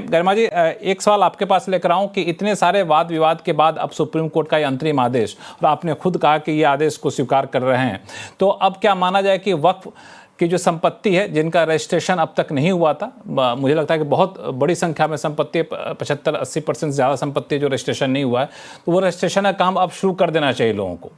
गरिमा जी, एक सवाल आपके पास लेकर आऊं कि इतने सारे वाद विवाद के बाद अब सुप्रीम कोर्ट का ये अंतरिम आदेश, और आपने खुद कहा कि ये आदेश को स्वीकार कर रहे हैं, तो अब क्या माना जाए कि वक्फ की जो संपत्ति है जिनका रजिस्ट्रेशन अब तक नहीं हुआ था, मुझे लगता है कि बहुत बड़ी संख्या में संपत्ति, 75-80% ज़्यादा संपत्ति जो रजिस्ट्रेशन नहीं हुआ है, तो वो रजिस्ट्रेशन का काम अब शुरू कर देना चाहिए लोगों को,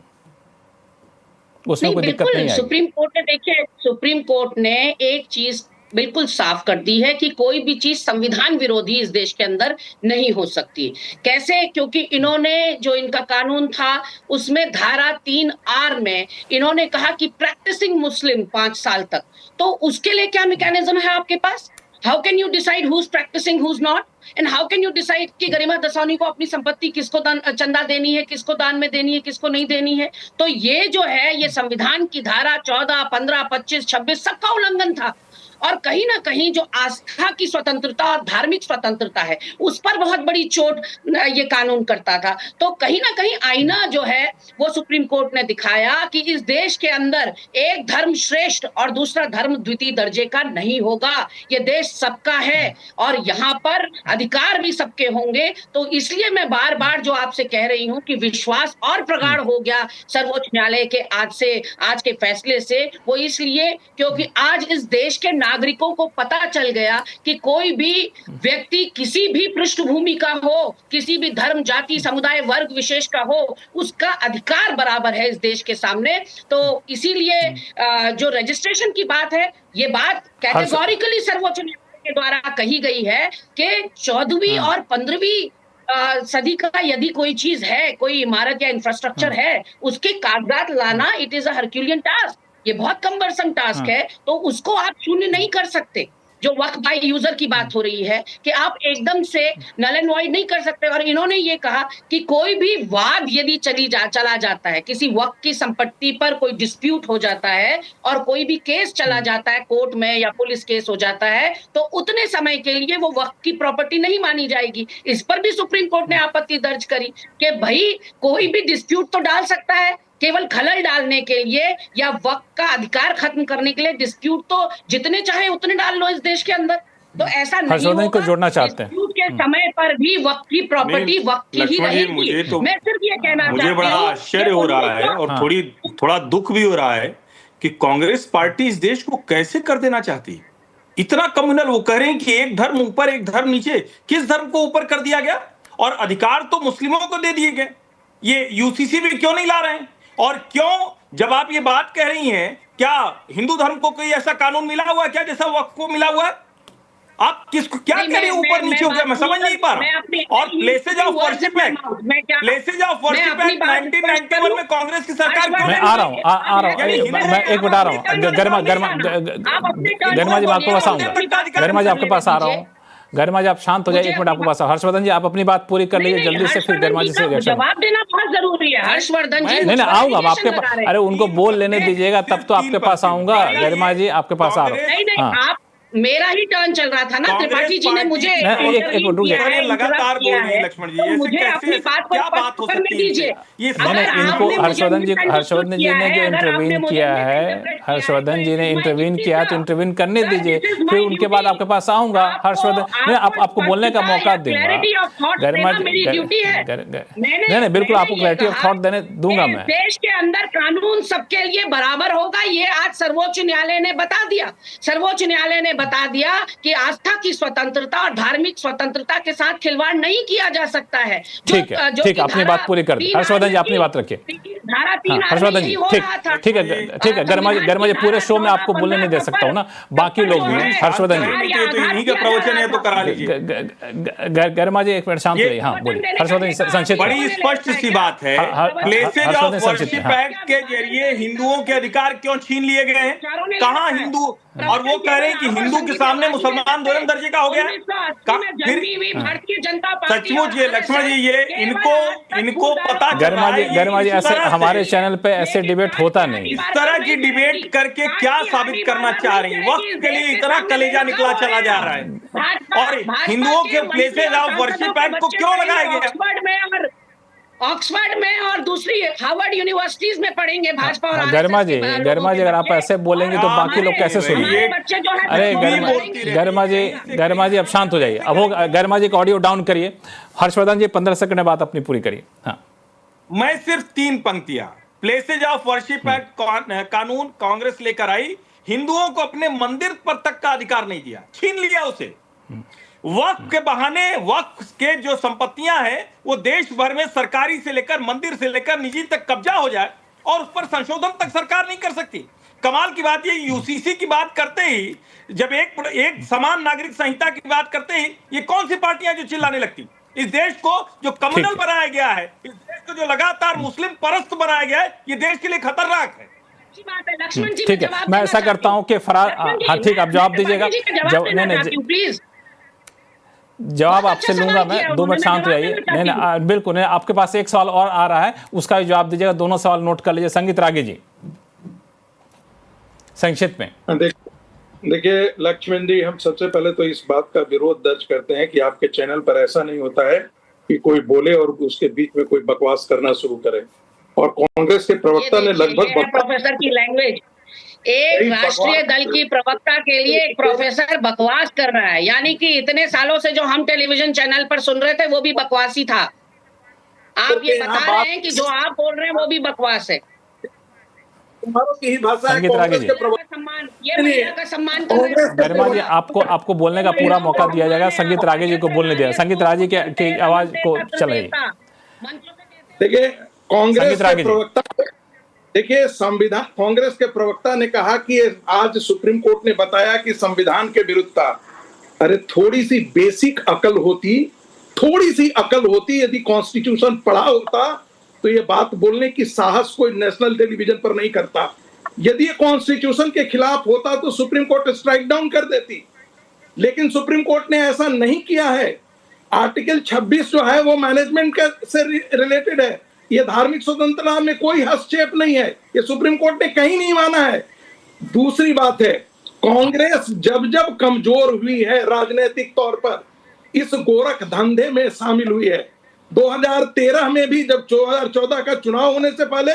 उसमें कोई दिक्कत नहीं आएगी? सुप्रीम कोर्ट ने, देखिए, सुप्रीम कोर्ट ने एक चीज बिल्कुल साफ कर दी है कि कोई भी चीज संविधान विरोधी इस देश के अंदर नहीं हो सकती। कैसे? क्योंकि इन्होंने, जो इनका कानून था उसमें धारा 3R में इन्होंने कहा कि प्रैक्टिसिंग मुस्लिम 5 साल तक, तो उसके लिए क्या मैकेनिज्म है आपके पास? How can you decide who is practicing, who is not, and how can you decide कि गरिमा दसानी को अपनी संपत्ति किसको चंदा देनी है, किसको दान में देनी है, किसको नहीं देनी है? तो ये जो है, ये संविधान की धारा 14, 15, 25, 26 सबका उल्लंघन था। और कहीं ना कहीं जो आस्था की स्वतंत्रता और धार्मिक स्वतंत्रता है, उस पर बहुत बड़ी चोट ये कानून करता था। तो कहीं ना कहीं आईना जो है वो सुप्रीम कोर्ट ने दिखाया कि इस देश के अंदर एक धर्म श्रेष्ठ और दूसरा धर्म द्वितीय दर्जे का नहीं होगा। ये देश सबका है और यहाँ पर अधिकार भी सबके होंगे। तो इसलिए मैं बार बार जो आपसे कह रही हूँ कि विश्वास और प्रगाढ़ हो गया सर्वोच्च न्यायालय के आज के फैसले से, वो इसलिए क्योंकि आज इस देश के नागरिकों को पता चल गया कि कोई भी व्यक्ति किसी भी पृष्ठभूमि का हो, किसी भी धर्म, जाति, समुदाय, वर्ग विशेष का हो, उसका अधिकार बराबर है इस देश के सामने। तो इसीलिए जो रजिस्ट्रेशन की बात है, ये बात कैटेगोरिकली सर्वोच्च न्यायालय के द्वारा कही गई है कि 14वीं और 15वीं सदी का यदि कोई चीज है, कोई इमारत या इंफ्रास्ट्रक्चर है, उसके कागजात लाना it is a Herculean task, ये बहुत कम्बरसम टास्क है। तो उसको आप शून्य नहीं कर सकते। जो वक्फ बाय यूजर की बात हो रही है कि आप एकदम से नल एंड वॉइड नहीं कर सकते। और इन्होंने ये कहा कि कोई भी वाद यदि चला जाता है, किसी वक्फ की संपत्ति पर कोई डिस्प्यूट हो जाता है और कोई भी केस चला जाता है कोर्ट में या पुलिस केस हो जाता है, तो उतने समय के लिए वो वक्फ की प्रॉपर्टी नहीं मानी जाएगी। इस पर भी सुप्रीम कोर्ट ने आपत्ति दर्ज करी कि भाई कोई भी डिस्प्यूट तो डाल सकता है, केवल खलल डालने के लिए या वक्त का अधिकार खत्म करने के लिए डिस्प्यूट तो जितने चाहे उतने डाल लो इस देश के अंदर। तो ऐसा नहीं होगा। को जोड़ना चाहते हैं डिस्प्यूट के समय पर भी वक्त की प्रॉपर्टी वक्त की ही रहेगी। मैं सिर्फ ये कहना चाहती हूं, मुझे बड़ा आश्चर्य हो रहा है और थोड़ा दुख भी हो रहा है कि कांग्रेस पार्टी इस देश को कैसे कर देना चाहती है। इतना कम्युनल, वो कह रहे हैं कि एक धर्म ऊपर एक धर्म नीचे। किस धर्म को ऊपर कर दिया गया? और अधिकार तो मुस्लिमों को दे दिए गए। ये यूसीसी भी क्यों नहीं ला रहे हैं? और क्यों, जब आप ये बात कह रही हैं, क्या हिंदू धर्म को कोई ऐसा कानून मिला हुआ है क्या जैसा वक्फ को मिला हुआ है? आप किसको क्या कह रही, ऊपर नीचे हो गया? मैं समझ नहीं पा रहा हूं। और प्लेसेज ऑफ वर्शिप एक्ट 1991 में कांग्रेस की सरकार, मैं आ रहा हूं मैं एक मिनट आ रहा हूं। गरिमा जी मैं आपके पास आऊंगा। गरिमा जी आपके पास आ रहा हूं। गरिमा जी आप शांत हो जाए, एक मिनट आपके पास। हर्षवर्धन जी आप अपनी बात पूरी कर लीजिए जल्दी से, फिर गरिमा जी से जवाब देना बहुत जरूरी है। हर्षवर्धन जी नहीं आऊंगा मैं आपके पास। अरे उनको बोल लेने दीजिएगा, तब तो आपके पास आऊंगा। गरिमा जी आपके पास आ रहा हूँ। नहीं, आप, मेरा ही टर्न चल रहा था ना, त्रिपाठी जी ने मुझे लगातार बोल रही है। लक्ष्मण जी, मुझे अपनी बात को क्या बात हो सकती है? दीजिए। इनको हर्षवर्धन जी ने जो इंटरवीन किया है, हर्षवर्धन जी ने इंटरवीन किया तो इंटरवीन करने दीजिए, फिर उनके बाद आपके पास आऊंगा। हर्षवर्धन आपको बोलने का मौका दूंगा। गरिमा जी नहीं बिल्कुल आपको क्लैरिटी ऑफ थॉट देने दूंगा मैं। देश के अंदर कानून सबके लिए बराबर होगा, ये आज सर्वोच्च न्यायालय ने बता दिया। सर्वोच्च न्यायालय ने बता दिया कि आस्था की स्वतंत्रता और धार्मिक स्वतंत्रता के साथ खिलवाड़ नहीं किया जा सकता है। ठीक है, अपनी बात पूरी कर दी। हर्षवर्धन जी अपनी बात रखिए। हर्षवर्धन जी ठीक है। गरिमा जी पूरे शो में आपको बोलने नहीं दे सकता हूँ ना, बाकी लोग भी हैं। हर्षवर्धन जी प्रवचन है तो करा लीजिए। गरिमा जी एक मिनट शांत रहिए। हाँ बोलिए हर्षवर्धन जी, संक्षिप्त। बड़ी स्पष्ट सी बात है, प्लेसेज ऑफ वर्शिप एक्ट के जरिए हिंदुओं के अधिकार क्यों छीन लिए गए हैं? कहाँ हिंदू? और वो कह रहे हैं कि हिंदू के सामने मुसलमान दोनों दर्जे का हो गया। सचमुच ये लक्ष्मण जी, ये इनको पता गरिमा जी ऐसे हमारे चैनल पे ऐसे डिबेट होता नहीं। इस तरह की डिबेट करके क्या साबित करना चाह रही है? वक्त के लिए इतना कलेजा निकला चला जा रहा है। और हिंदुओं के प्लेसेज ऑफ वर्शिप एक्ट को क्यों लगाया गया? ऑक्सफोर्ड में और दूसरी हार्वर्ड यूनिवर्सिटीज में पढ़ेंगे भाजपा और गरिमा जी, लोगों गरिमा के जी, अगर आप बच्चे। ऐसे बोलेंगे तो और बाकी लोग कैसे हमारे सुनेंगे? बच्चे जो है अरे गरिमा जी अब शांत हो जाइए। अब वो गरिमा जी का ऑडियो डाउन करिए। हर्षवर्धन जी 15 सेकंड में बात अपनी पूरी करिए। हाँ, मैं सिर्फ 3 पंक्तियां। प्लेसेज ऑफ वर्शिप एक्ट कानून कांग्रेस लेकर आई, हिंदुओं को अपने मंदिर पर तक का अधिकार नहीं दिया, छीन लिया उसे। वक्फ के बहाने वक्फ के जो संपत्तियां हैं वो देश भर में सरकारी से लेकर मंदिर से लेकर निजी तक कब्जा हो जाए और उस पर संशोधन तक सरकार नहीं कर सकती। कमाल की बात ये, यूसीसी की बात करते ही, जब एक समान नागरिक संहिता की बात करते ही ये कौन सी पार्टियां जो चिल्लाने लगती? इस देश को जो कम्युनल बनाया गया है, इस देश को जो लगातार मुस्लिम परस्त बनाया गया है, ये देश के लिए खतरनाक है। ठीक है, मैं ऐसा करता हूं कि फराज, हाँ ठीक, आप जवाब दीजिएगा। प्लीज जवाब आपसे लूंगा मैं, 2 मिनट शांत हो जाइए। नहीं, बिल्कुल नहीं, आपके पास एक सवाल और आ रहा है, उसका भी जवाब दीजिएगा। दोनों सवाल नोट कर लीजिए। संगीत रागी जी, संक्षिप्त में। देखिए लक्ष्मण जी, हम सबसे पहले तो इस बात का विरोध दर्ज करते हैं कि आपके चैनल पर ऐसा नहीं होता है कि कोई बोले और उसके बीच में कोई बकवास करना शुरू करे। और कांग्रेस के प्रवक्ता ने लगभग प्रोफेसर की लैंग्वेज, एक राष्ट्रीय दल की प्रवक्ता के लिए एक प्रोफेसर बकवास कर रहा है, यानी कि इतने सालों से जो हम टेलीविजन चैनल पर सुन रहे थे वो भी बकवासी था। आप ये बता रहे हैं कि जो आप बोल रहे हैं वो भी बकवास है। की ही भाषा है, संगीत रागी जी, सम्मान, ये महिला का सम्मान कर रहे हैं। गरिमा जी, आपको बोलने का पूरा मौका दिया जाएगा। संगीत रागी जी को बोलने दिया। संगीत रागी की आवाज को चल रही। देखिए कांग्रेस के प्रवक्ता, देखिए संविधान, कांग्रेस के प्रवक्ता ने कहा कि आज सुप्रीम कोर्ट ने बताया कि संविधान के विरुद्ध था। अरे थोड़ी सी बेसिक अकल होती, थोड़ी सी अकल होती, यदि कॉन्स्टिट्यूशन पढ़ा होता तो ये बात बोलने की साहस कोई नेशनल टेलीविजन पर नहीं करता। यदि ये कॉन्स्टिट्यूशन के खिलाफ होता तो सुप्रीम कोर्ट स्ट्राइक डाउन कर देती, लेकिन सुप्रीम कोर्ट ने ऐसा नहीं किया है। आर्टिकल 26 जो है वो मैनेजमेंट से रिलेटेड है, ये धार्मिक स्वतंत्रता में कोई हस्तक्षेप नहीं है, ये सुप्रीम कोर्ट ने कहीं नहीं माना है। दूसरी बात है, कांग्रेस जब जब कमजोर हुई है राजनीतिक तौर पर, इस गोरख धंधे में शामिल हुई है। 2013 में भी, जब 2014 का चुनाव होने से पहले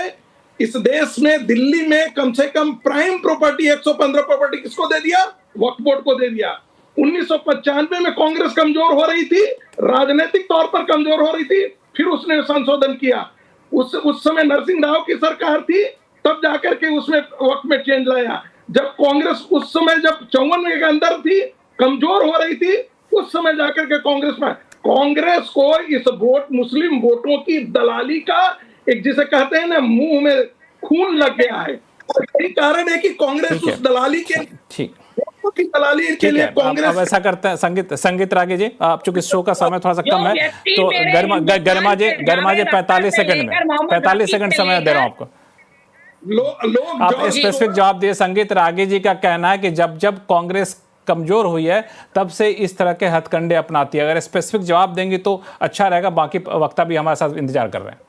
इस देश में दिल्ली में कम से कम प्राइम प्रॉपर्टी 115 प्रॉपर्टी किसको दे दिया? वक्फ बोर्ड को दे दिया। 1995 में कांग्रेस कमजोर हो रही थी, राजनीतिक तौर पर कमजोर हो रही थी, फिर उसने संशोधन किया। उस समय नरसिंह राव की सरकार थी, तब जाकर के उसमें वक्त में चेंज लाया। जब कांग्रेस उस समय जब 54 के अंदर थी, कमजोर हो रही थी, उस समय जाकर के कांग्रेस को इस मुस्लिम वोटों की दलाली का, एक जिसे कहते हैं ना, मुंह में खून लग गया है। और यही कारण है कि कांग्रेस उस दलाली के की दलाली के लिए कांग्रेस। अब ऐसा करते हैं, संगीत रागी जी, आप चूंकि शो का समय थोड़ा सा कम है तो गरिमा जी 45 सेकंड में 45 सेकंड समय दे रहा हूं आपको। आप स्पेसिफिक जवाब दिए। संगीत रागी जी का कहना है कि जब जब कांग्रेस कमजोर हुई है तब से इस तरह के हथकंडे अपनाती है। अगर स्पेसिफिक जवाब देंगे तो अच्छा रहेगा। बाकी वक्ता भी हमारे साथ इंतजार कर रहे हैं।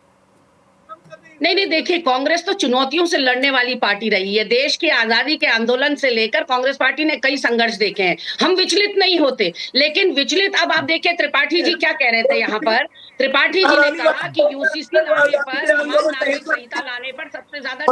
नहीं, देखिए, कांग्रेस तो चुनौतियों से लड़ने वाली पार्टी रही है। देश की आजादी के आंदोलन से लेकर कांग्रेस पार्टी ने कई संघर्ष देखे हैं। हम विचलित नहीं होते, लेकिन विचलित, अब आप देखिए त्रिपाठी जी क्या कह रहे थे यहाँ पर। त्रिपाठी जी ने कहा कि यूसीसी लाने पर, समान नागरिक संहिता लाने पर सबसे ज्यादा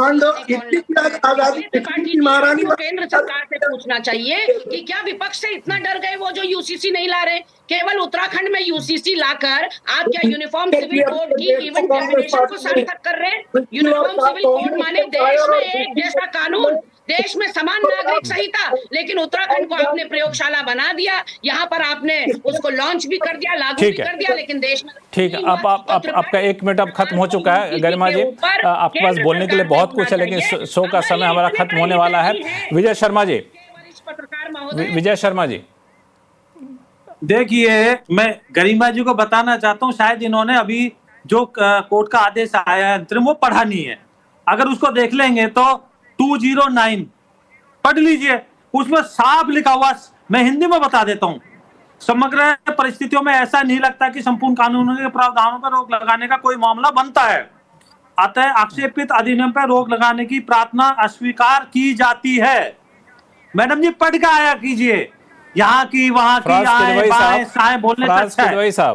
त्रिपाठी जी को केंद्र सरकार से पूछना चाहिए कि क्या विपक्ष से इतना डर गए वो जो यूसीसी नहीं ला रहे। केवल उत्तराखंड में यूसीसी लाकर आप क्या यूनिफॉर्म सिविल कोड की इवन डेफिनेशन को सार्थक कर रहे हैं? यूनिफॉर्म सिविल कोड माने देश में एक जैसा कानून, देश में समान नागरिक संहिता, लेकिन उत्तराखंड को आपने प्रयोगशाला बना दिया। यहाँ पर आपने उसको लॉन्च भी कर दिया, लागू भी कर दिया, लेकिन देश में ठीक है। अब आपका 1 मिनट अब खत्म हो चुका है। गरिमा जी, आपके पास बोलने के लिए बहुत कुछ है, लेकिन शो का समय हमारा खत्म होने वाला है। विजय शर्मा जी, विजय शर्मा जी, देखिए, मैं गरिमा जी को बताना चाहता हूँ, शायद इन्होंने अभी जो कोर्ट का आदेश आया है अंतरिम, वो पढ़ा नहीं है। अगर उसको देख लेंगे तो 209 पढ़ लीजिए, उसमें साफ लिखा हुआ, मैं हिंदी में बता देता हूँ। समग्र परिस्थितियों में ऐसा नहीं लगता कि संपूर्ण कानूनों के प्रावधानों पर रोक लगाने का कोई मामला बनता है। अतः आक्षेपित अधिनियम पर रोक लगाने की प्रार्थना अस्वीकार की जाती है। मैडम जी, पढ़ के आया कीजिए, यहाँ की वहां की आए बाएं साएं बोलने से अच्छा है।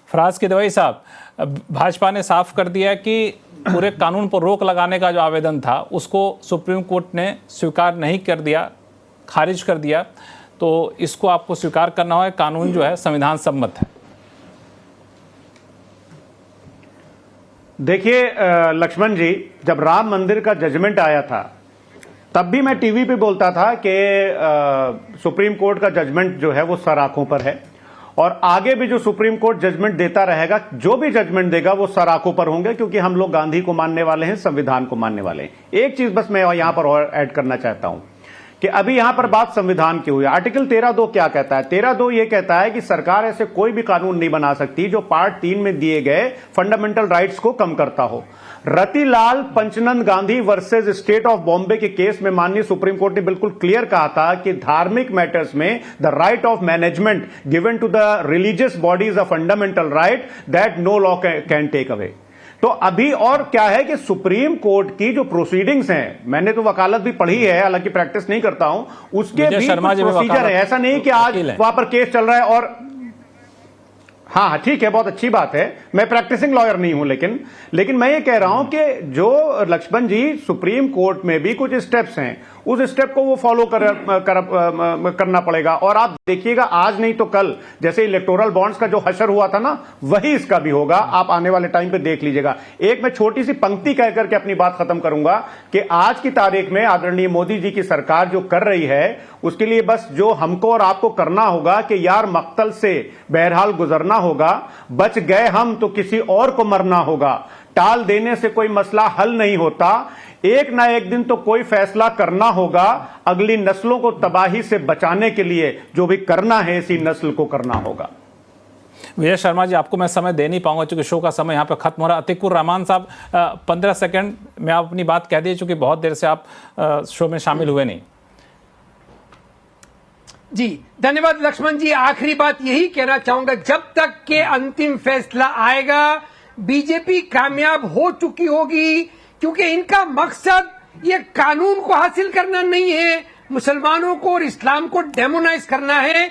फराज किदवई साहब, भाजपा ने साफ कर दिया कि पूरे कानून पर रोक लगाने का जो आवेदन था उसको सुप्रीम कोर्ट ने स्वीकार नहीं कर दिया, खारिज कर दिया। तो इसको आपको स्वीकार करना होगा, कानून जो है संविधान सम्मत है। देखिए लक्ष्मण जी, जब राम मंदिर का जजमेंट आया था तब भी मैं टीवी पे बोलता था कि सुप्रीम कोर्ट का जजमेंट जो है वो सर आंखों पर है, और आगे भी जो सुप्रीम कोर्ट जजमेंट देता रहेगा, जो भी जजमेंट देगा वो सर आंखों पर होंगे, क्योंकि हम लोग गांधी को मानने वाले हैं, संविधान को मानने वाले हैं। एक चीज बस मैं यहां पर और ऐड करना चाहता हूं कि अभी यहां पर बात संविधान की हुई। आर्टिकल 13(2) क्या कहता है? 13(2) ये कहता है कि सरकार ऐसे कोई भी कानून नहीं बना सकती जो पार्ट 3 में दिए गए फंडामेंटल राइट्स को कम करता हो। Ratilal Panchnand Gandhi versus state of Bombay के केस में माननीय सुप्रीम कोर्ट ने बिल्कुल क्लियर कहा था कि धार्मिक मैटर्स में the right of management given to the religious bodies a fundamental right that no law can take away. तो अभी और क्या है कि सुप्रीम कोर्ट की जो प्रोसीडिंग्स हैं, मैंने तो वकालत भी पढ़ी है, हालांकि प्रैक्टिस नहीं करता हूं, उसके भी प्रोसीजर है। ऐसा नहीं कि आज वहां पर केस चल रहा है और हाँ ठीक है, बहुत अच्छी बात है, मैं प्रैक्टिसिंग लॉयर नहीं हूं, लेकिन मैं ये कह रहा हूं कि जो लक्ष्मण जी, सुप्रीम कोर्ट में भी कुछ स्टेप्स हैं, उस स्टेप को वो फॉलो करना पड़ेगा। और आप देखिएगा, आज नहीं तो कल जैसे इलेक्टोरल बॉन्ड्स का जो हशर हुआ था ना, वही इसका भी होगा। आप आने वाले टाइम पे देख लीजिएगा। एक मैं छोटी सी पंक्ति कह करके अपनी बात खत्म करूंगा कि आज की तारीख में आदरणीय मोदी जी की सरकार जो कर रही है, उसके लिए बस जो हमको और आपको करना होगा कि यार मक्तल से बहरहाल गुजरना होगा, बच गए हम तो किसी और को मरना होगा, टाल देने से कोई मसला हल नहीं होता, एक ना एक दिन तो कोई फैसला करना होगा, अगली नस्लों को तबाही से बचाने के लिए जो भी करना है इसी नस्ल को करना होगा। विजय शर्मा जी, आपको मैं समय दे नहीं पाऊंगा क्योंकि शो का समय यहां पे खत्म हो रहा है। अतीकुर रहमान साहब 15 सेकंड में आप अपनी बात कह दिए, चूंकि बहुत देर से आप शो में शामिल हुए नहीं। जी धन्यवाद लक्ष्मण जी। आखिरी बात यही कहना चाहूंगा, जब तक के अंतिम फैसला आएगा बीजेपी कामयाब हो चुकी होगी, क्योंकि इनका मकसद ये कानून को हासिल करना नहीं है, मुसलमानों को और इस्लाम को डेमोनाइज करना है।